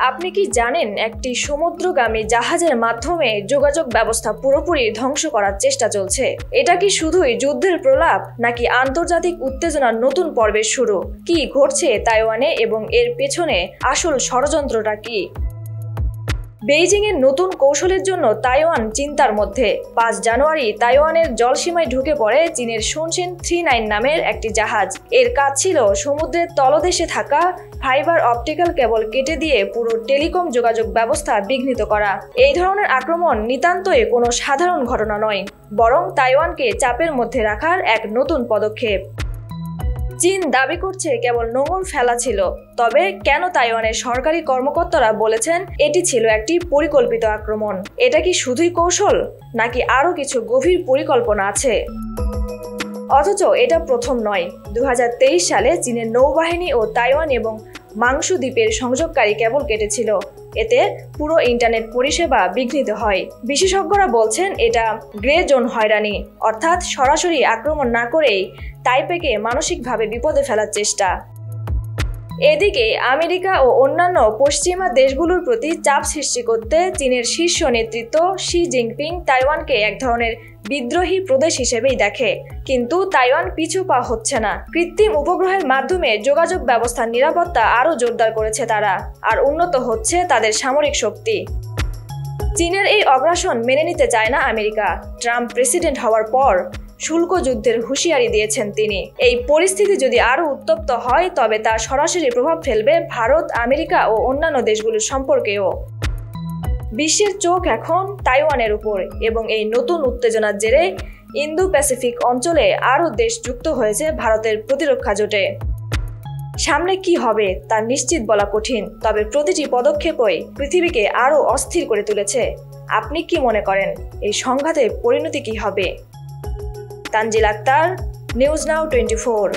আপনি কি জানেন একটি সমুদ্রগামী জাহাজের মাধ্যমে যোগাযোগ ব্যবস্থা পুরোপুরি ধ্বংস করার চেষ্টা চলছে? এটা কি শুধুই যুদ্ধের প্রলাপ নাকি আন্তর্জাতিক উত্তেজনার নতুন পর্বের শুরু? কি ঘটছে তাইওয়ানে এবং এর পেছনে আসল ষড়যন্ত্রটা কি? বেইজিংয়ের নতুন কৌশলের জন্য তাইওয়ান চিন্তার মধ্যে। 5 জানুয়ারি তাইওয়ানের জলসীমায় ঢুকে পড়ে চীনের শুনশিন 39 নামের একটি জাহাজ। এর কাজ ছিল সমুদ্রের তলদেশে থাকা ফাইবার অপটিক্যাল কেবল কেটে দিয়ে পুরো টেলিকম যোগাযোগ ব্যবস্থা বিঘ্নিত করা। এই ধরনের আক্রমণ নিতান্তই কোনো সাধারণ ঘটনা নয়, বরং তাইওয়ানকে চাপের মধ্যে রাখার এক নতুন পদক্ষেপ। চীন দাবি করছে কেবল নোঙর ফেলা ছিল, তবে কেন তাইওয়ানের সরকারি কর্মকর্তারা বলেছেন এটি ছিল একটি পরিকল্পিত আক্রমণ? এটা কি শুধুই কৌশল নাকি আরও কিছু গভীর পরিকল্পনা আছে? অথচ এটা প্রথম নয়। 2023 সালে চীনের নৌবাহিনী ও তাইওয়ান এবং মাংসু দ্বীপের সংযোগকারী কেবল কেটেছিল। এতে পুরো ইন্টারনেট পরিষেবা বিঘ্নিত হয়। বিশেষজ্ঞরা বলছেন এটা গ্রে জোন হয়রানি, অর্থাৎ সরাসরি আক্রমণ না করেই তাইপেকে মানসিকভাবে বিপদে ফেলার চেষ্টা। এদিকে আমেরিকা ও অন্যান্য পশ্চিমা দেশগুলোর প্রতি চাপ সৃষ্টি করতে চীনের শীর্ষ নেতৃত্ব শি জিনপিং তাইওয়ানকে এক ধরনের বিদ্রোহী প্রদেশ হিসেবেই দেখে। কিন্তু তাইওয়ান পিছু পা হচ্ছে না। কৃত্রিম উপগ্রহের মাধ্যমে যোগাযোগ ব্যবস্থার নিরাপত্তা আরও জোরদার করেছে তারা, আর উন্নত হচ্ছে তাদের সামরিক শক্তি। চীনের এই অগ্রাসন মেনে নিতে চায় না আমেরিকা। ট্রাম্প প্রেসিডেন্ট হওয়ার পর শুল্ক যুদ্ধের হুঁশিয়ারি দিয়েছেন তিনি। এই পরিস্থিতি যদি আরও উত্তপ্ত হয় তবে তা সরাসরি প্রভাব ফেলবে ভারত, আমেরিকা ও অন্যান্য দেশগুলোর সম্পর্কেও। বিশ্বের চোখ এখন তাইওয়ানের উপর, এবং এই নতুন উত্তেজনার জেরে ইন্দো প্যাসিফিক অঞ্চলে আরও দেশ যুক্ত হয়েছে ভারতের প্রতিরক্ষা জোটে। সামনে কি হবে তা নিশ্চিত বলা কঠিন, তবে প্রতিটি পদক্ষেপই পৃথিবীকে আরও অস্থির করে তুলেছে। আপনি কি মনে করেন এই সংঘাতের পরিণতি কি হবে? Tanjil Akter, News Now 24।